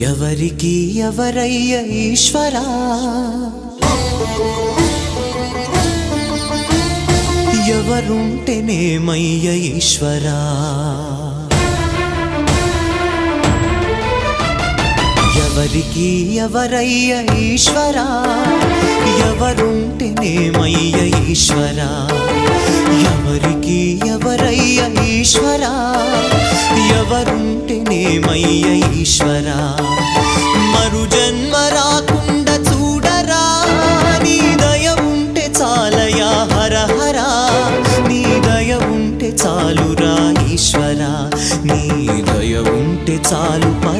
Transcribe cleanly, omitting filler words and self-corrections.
ఎవరికి ఎవరయ్య ఈశ్వరా, ఎవరుంటేనేమయ్య ఈశ్వరా, ఎవరికి ఎవరయ్య ఈశ్వరా, ఎవరుంటేనేమయ్య ఈశ్వరా, ఎవరికి ఎవరయ్య ఈశ్వరా, ఎవరుంటేనేమయ్య ఈశ్వరా. మరు జన్మ రాకుండా చూడరా, నీ దయ ఉంటే చాలయా హర హర, నీ దయ ఉంటే చాలురా ఈశ్వరా, నీ దయ ఉంటే చాలు పర